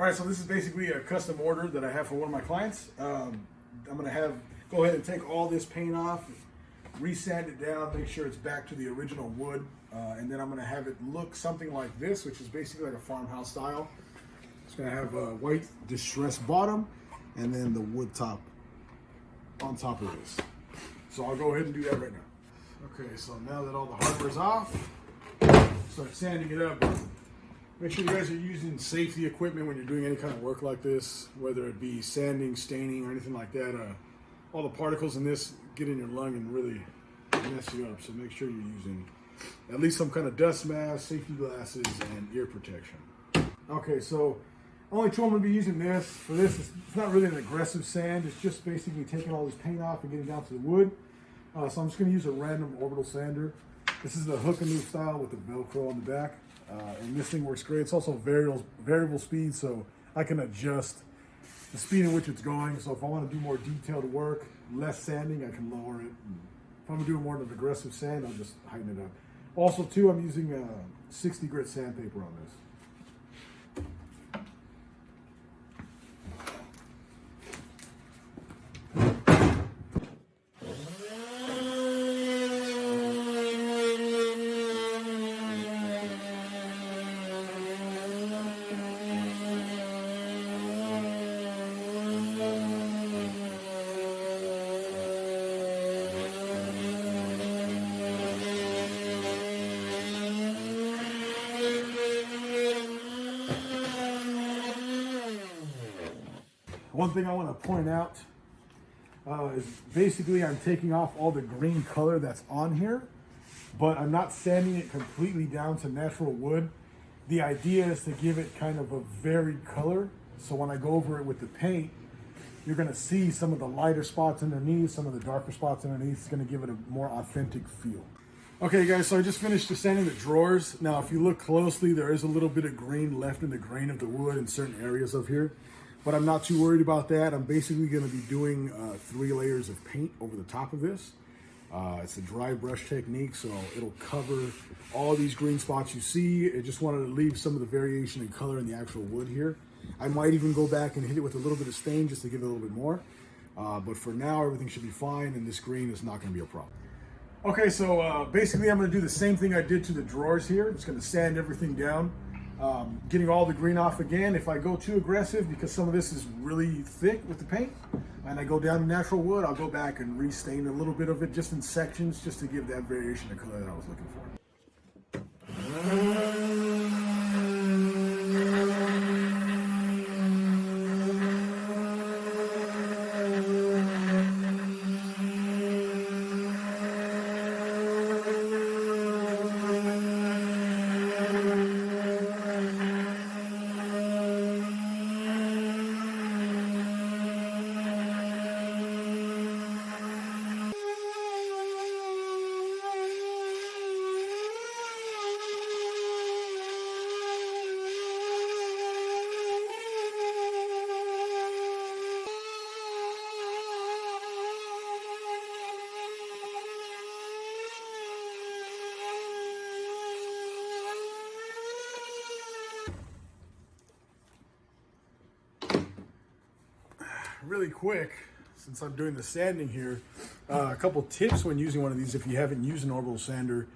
All right, so this is basically a custom order that I have for one of my clients. I'm gonna go ahead and take all this paint off, resand it down, make sure it's back to the original wood, and then I'm gonna have it look something like this, which is basically like a farmhouse style. It's gonna have a white distressed bottom, and then the wood top on top of this. So I'll go ahead and do that right now. Okay, so now that all the hardware is off, start sanding it up. Make sure you guys are using safety equipment when you're doing any kind of work like this, whether it be sanding, staining, or anything like that. All the particles in this get in your lung and really mess you up. So make sure you're using at least some kind of dust mask, safety glasses, and ear protection. Okay, so only tool I'm going to be using this. For this, it's not really an aggressive sand. It's just basically taking all this paint off and getting down to the wood. So I'm just going to use a random orbital sander. This is the hook and loop style with the Velcro on the back. And this thing works great. It's also variable speed, so I can adjust the speed in which it's going. So if I want to do more detailed work, less sanding, I can lower it. If I'm doing more of an aggressive sand, I'll just heighten it up. Also, too, I'm using 60 grit sandpaper on this. One thing I want to point out is basically I'm taking off all the green color that's on here, but I'm not sanding it completely down to natural wood. The idea is to give it kind of a varied color. So when I go over it with the paint, you're going to see some of the lighter spots underneath, some of the darker spots underneath. It's going to give it a more authentic feel. Okay guys, so I just finished sanding the drawers. Now if you look closely, there is a little bit of green left in the grain of the wood in certain areas of here. But I'm not too worried about that. I'm basically going to be doing 3 layers of paint over the top of this. It's a dry brush technique, so it'll cover all these green spots you see. I just wanted to leave some of the variation in color in the actual wood here. I might even go back and hit it with a little bit of stain just to give it a little bit more. But for now, everything should be fine, and this green is not going to be a problem. Okay, so basically I'm going to do the same thing I did to the drawers here. I'm just going to sand everything down. Getting all the green off again. If I go too aggressive, because some of this is really thick with the paint, and I go down to natural wood, I'll go back and restain a little bit of it just in sections, just to give that variation of color that I was looking for. Really quick, since I'm doing the sanding here, a couple tips when using one of these if you haven't used an orbital sander.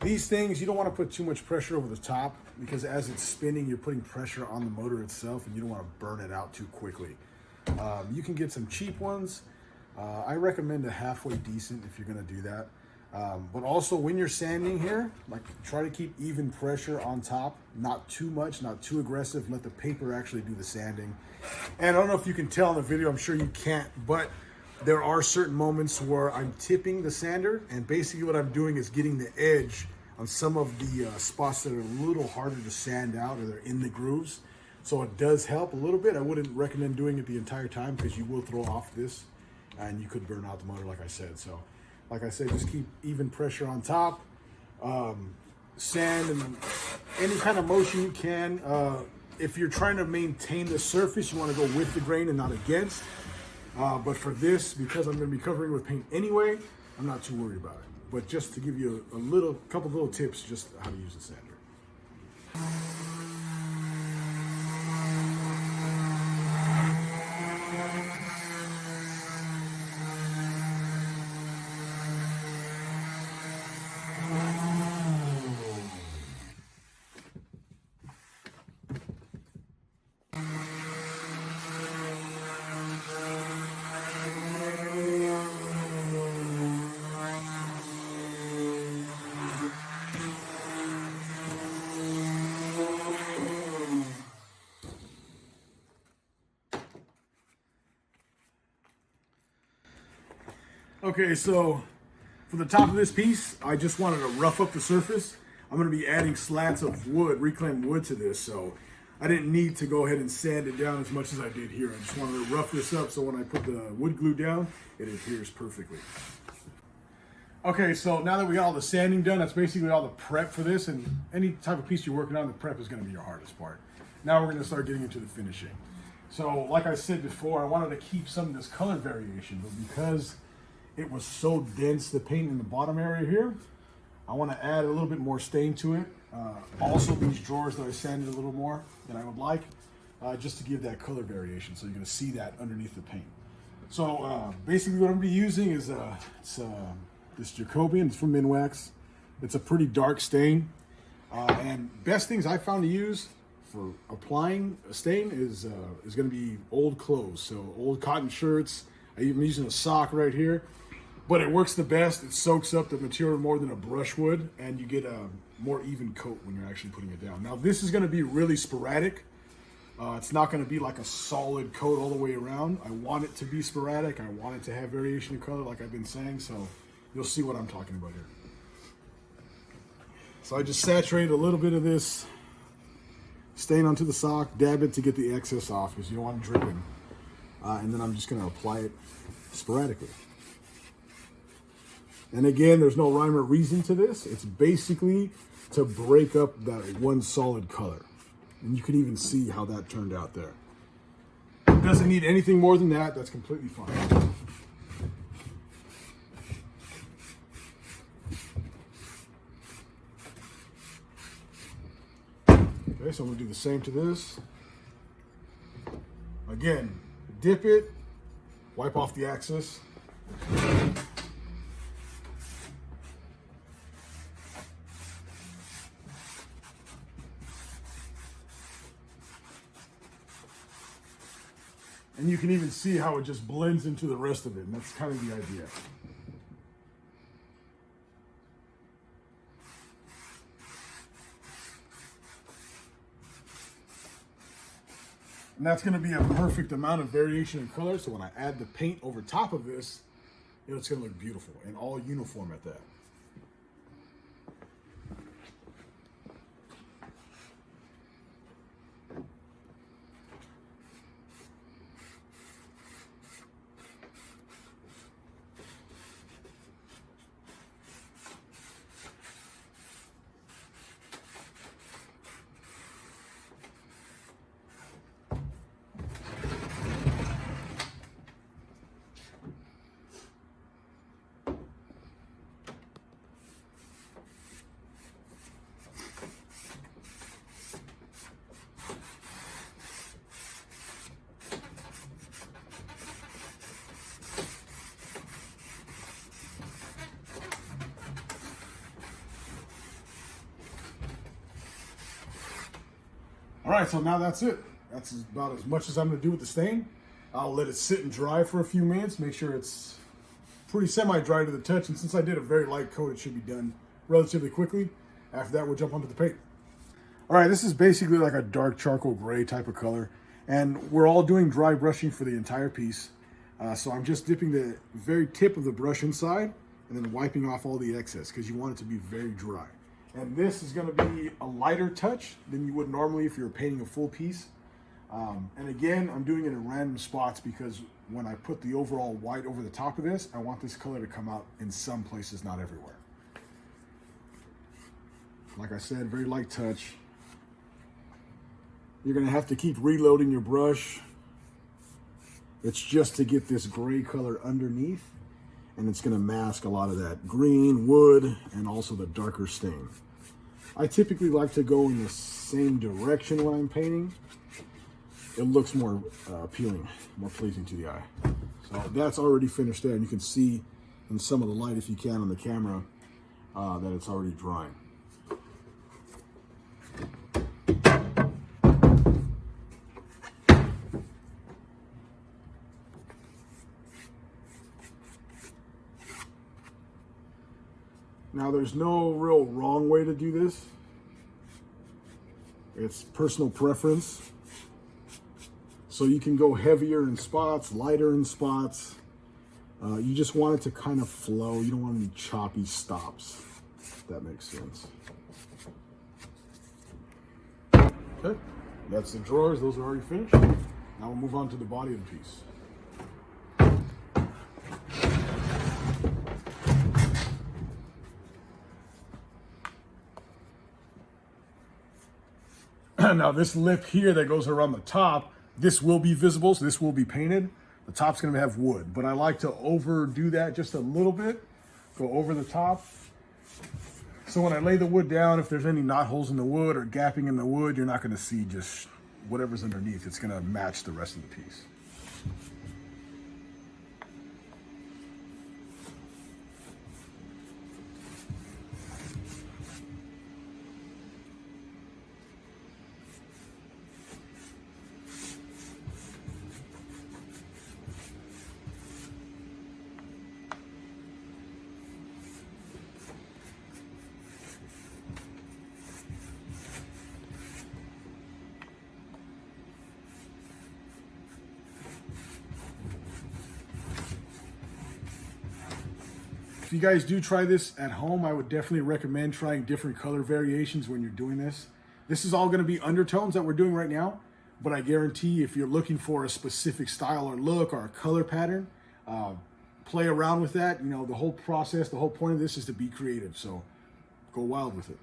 These things, you don't want to put too much pressure over the top, because as it's spinning, you're putting pressure on the motor itself, and you don't want to burn it out too quickly. You can get some cheap ones. I recommend a halfway decent if you're going to do that. But also when you're sanding here, like, try to keep even pressure on top, not too much, not too aggressive. Let the paper actually do the sanding. And I don't know if you can tell in the video, I'm sure you can't, but there are certain moments where I'm tipping the sander, and basically what I'm doing is getting the edge on some of the spots that are a little harder to sand out, or they're in the grooves. So it does help a little bit. I wouldn't recommend doing it the entire time, because you will throw off this and you could burn out the motor, like I said. So like I said, just keep even pressure on top. Sand and any kind of motion you can. If you're trying to maintain the surface, you want to go with the grain and not against. But for this, because I'm going to be covering with paint anyway, I'm not too worried about it. But just to give you a couple little tips, just how to use the sander. Okay, so for the top of this piece, I just wanted to rough up the surface. I'm going to be adding slats of wood, reclaimed wood to this, so I didn't need to go ahead and sand it down as much as I did here. I just wanted to rough this up so when I put the wood glue down, it adheres perfectly. Okay, so now that we got all the sanding done, that's basically all the prep for this, and any type of piece you're working on, the prep is going to be your hardest part. Now we're going to start getting into the finishing. So like I said before, I wanted to keep some of this color variation, but because it was so dense, the paint in the bottom area here, I want to add a little bit more stain to it. Also these drawers that I sanded a little more than I would like, just to give that color variation. So you're going to see that underneath the paint. So basically what I'm going to be using is this Jacobian. It's from Minwax. It's a pretty dark stain. And best things I found to use for applying a stain is going to be old clothes. So old cotton shirts. I'm using a sock right here. But it works the best. It soaks up the material more than a brush would, and you get a more even coat when you're actually putting it down. Now this is going to be really sporadic. It's not going to be like a solid coat all the way around. I want it to be sporadic. I want it to have variation in color like I've been saying, so you'll see what I'm talking about here. So I just saturated a little bit of this stain onto the sock, dab it to get the excess off because you don't want it dripping. And then I'm just going to apply it sporadically. And again, there's no rhyme or reason to this. It's basically to break up that one solid color. And you can even see how that turned out there. It doesn't need anything more than that. That's completely fine. Okay, so I'm gonna do the same to this. Again, dip it, wipe off the excess. And you can even see how it just blends into the rest of it, and that's kind of the idea. And that's going to be a perfect amount of variation in color, so when I add the paint over top of this, it's going to look beautiful and all uniform at that. All right, so now that's it. That's about as much as I'm gonna do with the stain. I'll let it sit and dry for a few minutes, make sure it's pretty semi-dry to the touch, and since I did a very light coat, it should be done relatively quickly. After that, we'll jump onto the paint. All right, this is basically like a dark charcoal gray type of color, and we're all doing dry brushing for the entire piece. So I'm just dipping the very tip of the brush inside and then wiping off all the excess because you want it to be very dry. And this is going to be a lighter touch than you would normally if you were painting a full piece. And again, I'm doing it in random spots because when I put the overall white over the top of this, I want this color to come out in some places, not everywhere. Like I said, very light touch. You're going to have to keep reloading your brush. It's just to get this gray color underneath, and it's going to mask a lot of that green, wood, and also the darker stain. I typically like to go in the same direction when I'm painting. It looks more appealing, more pleasing to the eye. So that's already finished there, and you can see in some of the light, if you can on the camera, that it's already drying. Now, there's no real wrong way to do this. It's personal preference. So you can go heavier in spots, lighter in spots. You just want it to kind of flow. You don't want any choppy stops, if that makes sense. Okay, that's the drawers. Those are already finished. Now we'll move on to the body of the piece. Now this lip here that goes around the top, this will be visible, so this will be painted. The top's gonna have wood, but I like to overdo that just a little bit, go over the top. So when I lay the wood down, if there's any knot holes in the wood or gapping in the wood, you're not gonna see just whatever's underneath. It's gonna match the rest of the piece. If you guys do try this at home, I would definitely recommend trying different color variations when you're doing this. This is all going to be undertones that we're doing right now, but I guarantee if you're looking for a specific style or look or a color pattern, play around with that. You know, the whole process, the whole point of this is to be creative, so go wild with it.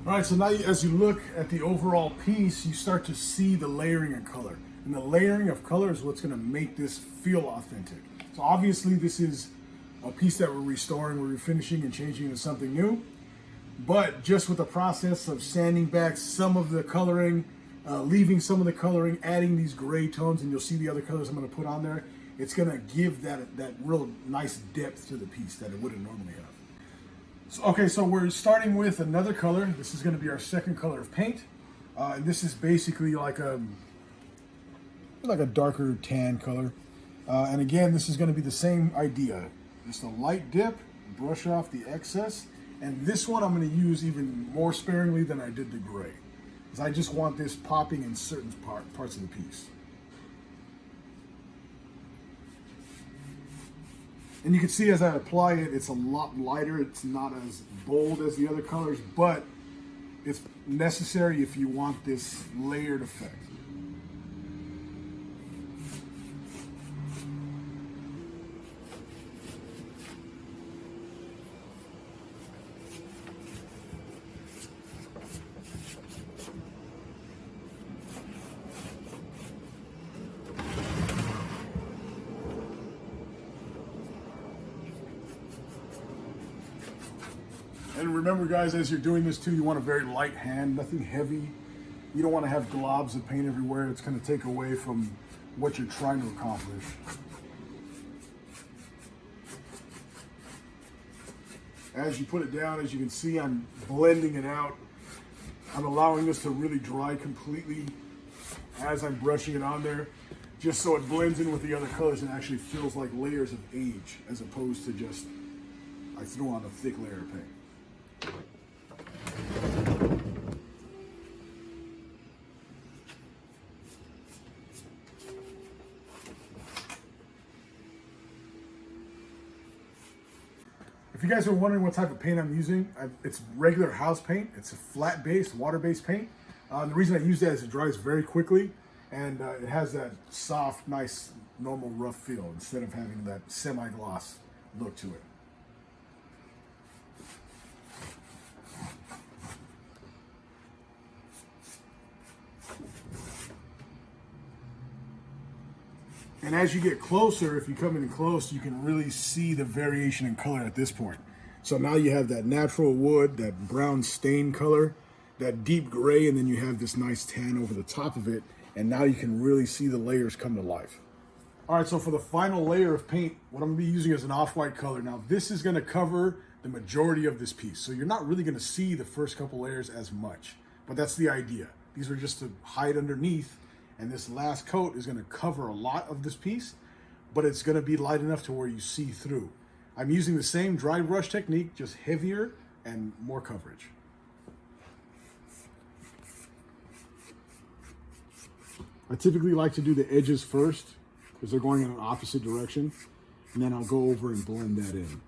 All right, so now as you look at the overall piece, you start to see the layering of color. And the layering of color is what's gonna make this feel authentic. So obviously this is a piece that we're restoring, we're refinishing and changing into something new. But just with the process of sanding back some of the coloring, leaving some of the coloring, adding these gray tones, and you'll see the other colors I'm gonna put on there, it's gonna give that real nice depth to the piece that it wouldn't normally have. Okay, so we're starting with another color. This is going to be our second color of paint. And this is basically like a darker tan color. And again, this is going to be the same idea. Just a light dip, brush off the excess. And this one I'm going to use even more sparingly than I did the gray, because I just want this popping in certain parts of the piece. And you can see as I apply it, it's a lot lighter. It's not as bold as the other colors, but it's necessary if you want this layered effect. And remember guys, as you're doing this too, you want a very light hand, nothing heavy. You don't want to have globs of paint everywhere. It's going to take away from what you're trying to accomplish. As you put it down, as you can see, I'm blending it out. I'm allowing this to really dry completely as I'm brushing it on there, just so it blends in with the other colors and actually feels like layers of age, as opposed to just, I threw on a thick layer of paint. If you guys are wondering what type of paint I'm using, it's regular house paint. It's a flat-based, water-based paint. The reason I use that is it dries very quickly, and it has that soft, nice, normal rough feel instead of having that semi-gloss look to it. And as you get closer, if you come in close, you can really see the variation in color at this point. So now you have that natural wood, that brown stain color, that deep gray, and then you have this nice tan over the top of it. And now you can really see the layers come to life. All right, so for the final layer of paint, what I'm gonna be using is an off-white color. Now this is gonna cover the majority of this piece. So you're not really gonna see the first couple layers as much, but that's the idea. These are just to hide underneath, and this last coat is gonna cover a lot of this piece, but it's gonna be light enough to where you see through. I'm using the same dry brush technique, just heavier and more coverage. I typically like to do the edges first because they're going in an opposite direction, and then I'll go over and blend that in.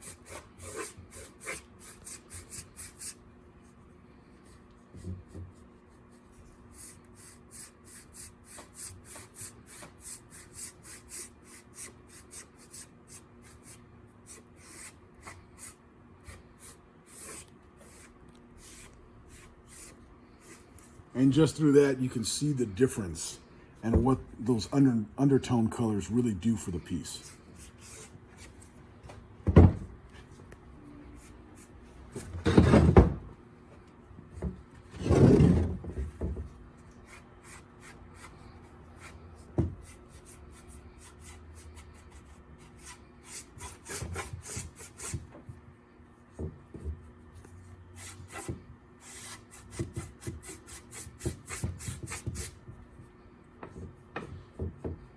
And just through that, you can see the difference and what those undertone colors really do for the piece.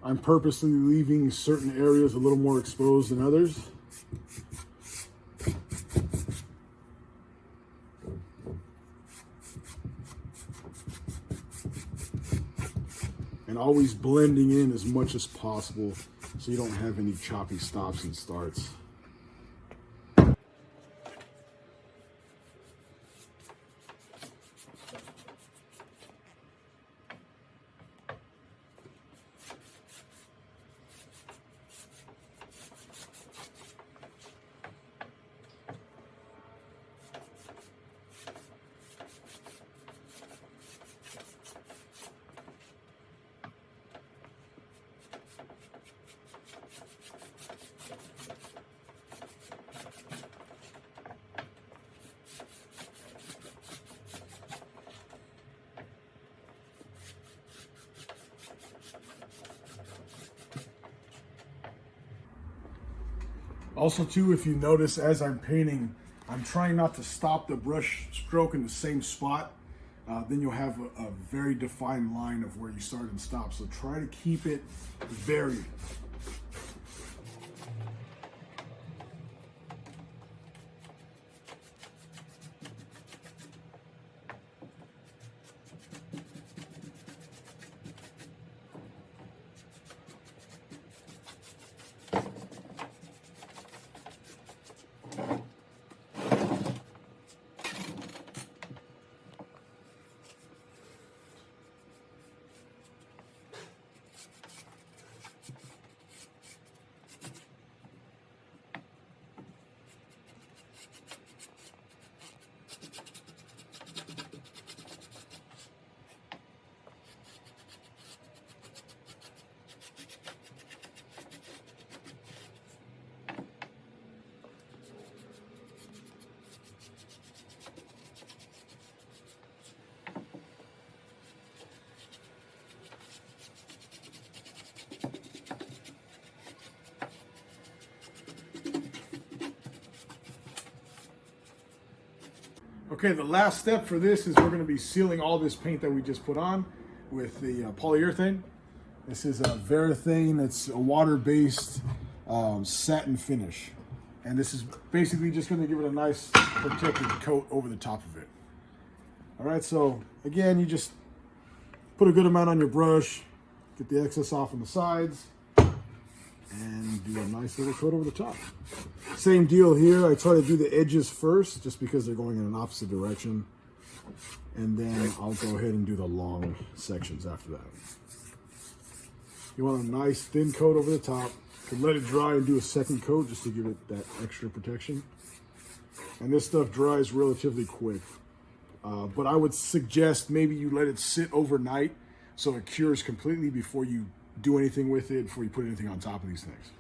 I'm purposely leaving certain areas a little more exposed than others. And always blending in as much as possible so you don't have any choppy stops and starts. Also too, if you notice as I'm painting, I'm trying not to stop the brush stroke in the same spot. Then you'll have a very defined line of where you start and stop. So try to keep it varied. Okay, the last step for this is we're going to be sealing all this paint that we just put on with the polyurethane. This is a Varathane. It's a water-based satin finish. And this is basically just going to give it a nice protected coat over the top of it. All right, so again, you just put a good amount on your brush, get the excess off on the sides, and do a nice little coat over the top. Same deal here. I try to do the edges first just because they're going in an opposite direction. And then I'll go ahead and do the long sections after that. You want a nice thin coat over the top. You can let it dry and do a second coat just to give it that extra protection. And this stuff dries relatively quick. But I would suggest maybe you let it sit overnight so it cures completely before you do anything with it, before you put anything on top of these things.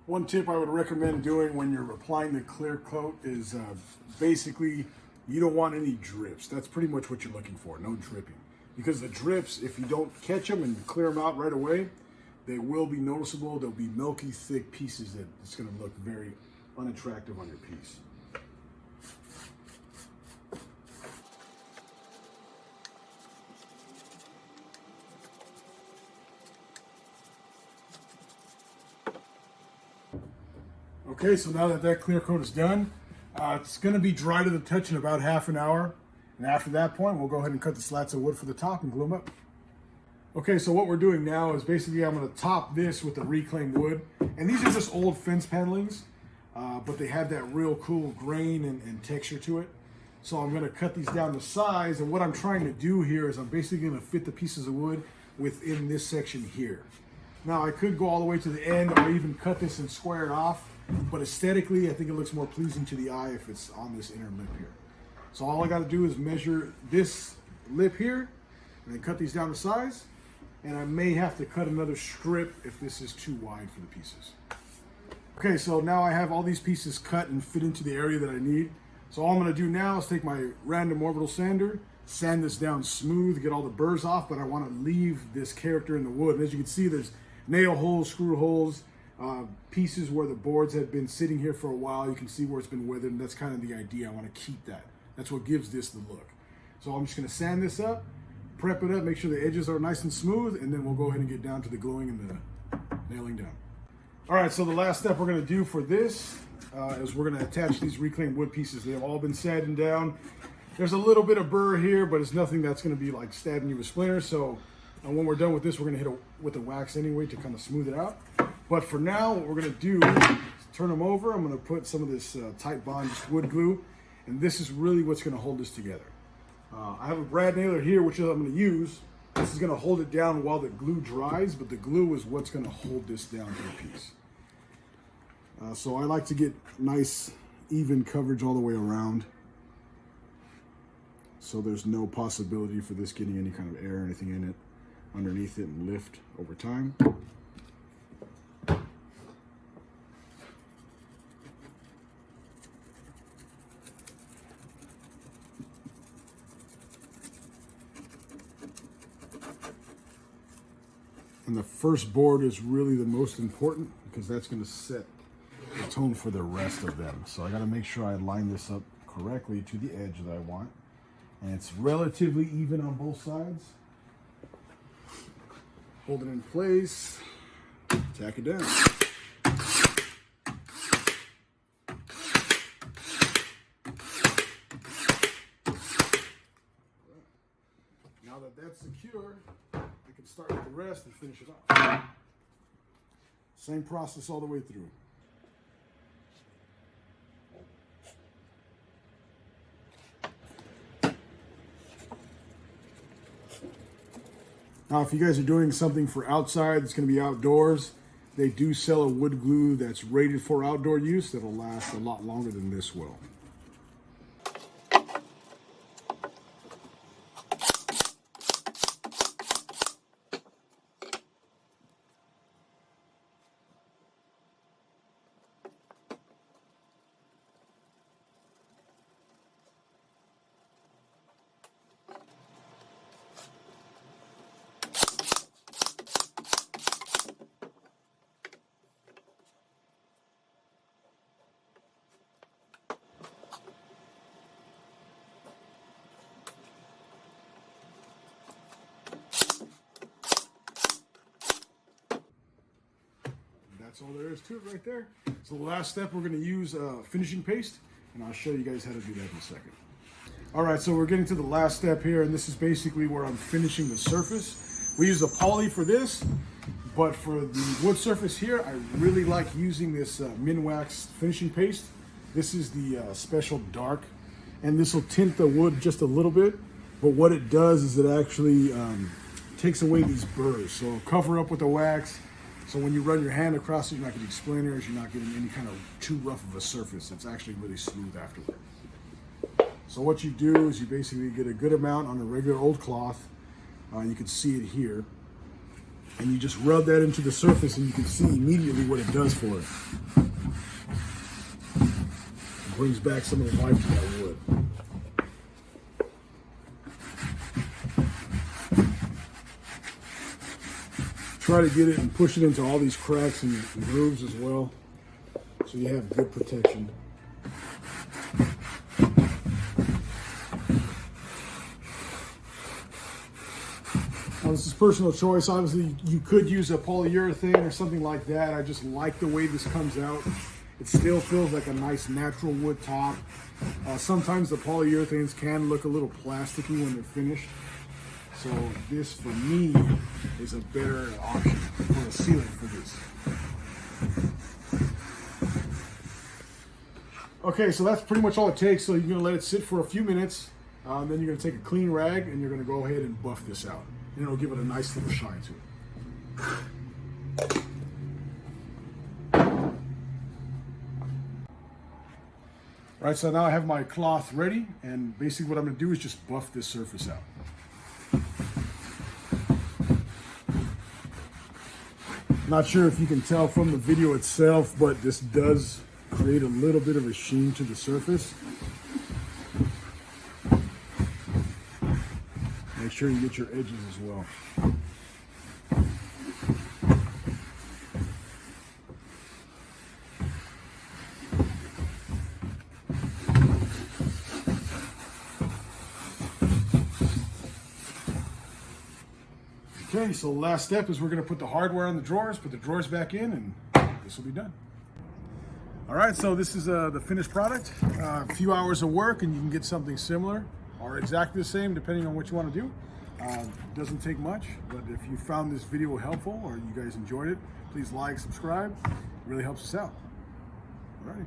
One tip I would recommend doing when you're applying the clear coat is basically you don't want any drips. That's pretty much what you're looking for, no dripping. Because the drips, if you don't catch them and clear them out right away, they will be noticeable. They'll be milky, thick pieces that it's going to look very unattractive on your piece. Okay, so now that that clear coat is done, it's going to be dry to the touch in about half an hour. And after that point, we'll go ahead and cut the slats of wood for the top and glue them up. Okay, so what we're doing now is basically I'm going to top this with the reclaimed wood. And these are just old fence panelings, but they have that real cool grain and texture to it. So I'm going to cut these down to size. And what I'm trying to do here is I'm basically going to fit the pieces of wood within this section here. Now I could go all the way to the end or even cut this and square it off. But aesthetically, I think it looks more pleasing to the eye if it's on this inner lip here. So all I got to do is measure this lip here and then cut these down to size. And I may have to cut another strip if this is too wide for the pieces. Okay, so now I have all these pieces cut and fit into the area that I need. So all I'm going to do now is take my random orbital sander, sand this down smooth, get all the burrs off, but I want to leave this character in the wood. And as you can see, there's nail holes, screw holes, pieces where the boards have been sitting here for a while. You can see where it's been weathered, and that's kind of the idea. I want to keep that. That's what gives this the look. So I'm just going to sand this up, prep it up, make sure the edges are nice and smooth, and then we'll go ahead and get down to the gluing and the nailing down. All right, so the last step we're going to do for this is we're going to attach these reclaimed wood pieces. They've all been sanded down. There's a little bit of burr here, but it's nothing that's going to be like stabbing you with splinters. So when we're done with this, we're going to hit it with the wax anyway to kind of smooth it out. But for now, what we're going to do is turn them over. I'm going to put some of this tight bond wood glue, and this is really what's going to hold this together. I have a brad nailer here, which I'm going to use. This is going to hold it down while the glue dries, but the glue is what's going to hold this down to the piece. So I like to get nice, even coverage all the way around, so there's no possibility for this getting any kind of air or anything in it underneath it and lift over time. And the first board is really the most important because that's going to set the tone for the rest of them. So I got to make sure I line this up correctly to the edge that I want. And it's relatively even on both sides. Hold it in place, tack it down. Now that that's secure, I can start with the rest and finish it off. Same process all the way through. Now, if you guys are doing something for outside, it's going to be outdoors, they do sell a wood glue that's rated for outdoor use that'll last a lot longer than this will. That's all there is to it right there. So the last step, we're going to use finishing paste, and I'll show you guys how to do that in a second. All right, so we're getting to the last step here, and this is basically where I'm finishing the surface. We use a poly for this, but for the wood surface here, I really like using this Minwax finishing paste. This is the special dark, and this will tint the wood just a little bit, but what it does is it actually takes away these burrs. So it'll cover up with the wax. So when you run your hand across it, you're not getting splinters, you're not getting any kind of too rough of a surface. It's actually really smooth afterward. So what you do is you basically get a good amount on a regular old cloth. You can see it here. And you just rub that into the surface and you can see immediately what it does for it. It brings back some of the life to that wood. Try to get it and push it into all these cracks and grooves as well, so you have good protection. Now, this is personal choice. Obviously, you could use a polyurethane or something like that. I just like the way this comes out. It still feels like a nice natural wood top. Sometimes the polyurethanes can look a little plasticky when they're finished. So this, for me, is a better option for a ceiling for this. Okay, so that's pretty much all it takes. So you're gonna let it sit for a few minutes. Then you're gonna take a clean rag and you're gonna go ahead and buff this out. And it'll give it a nice little shine to it. All right, so now I have my cloth ready, and basically what I'm gonna do is just buff this surface out. Not sure if you can tell from the video itself, but this does create a little bit of a sheen to the surface. Make sure you get your edges as well. Okay, so the last step is we're going to put the hardware on the drawers, put the drawers back in, and this will be done. All right, so this is the finished product. A few hours of work and you can get something similar or exactly the same depending on what you want to do. It doesn't take much, but if you found this video helpful or you guys enjoyed it, please like, subscribe. It really helps us out. All righty.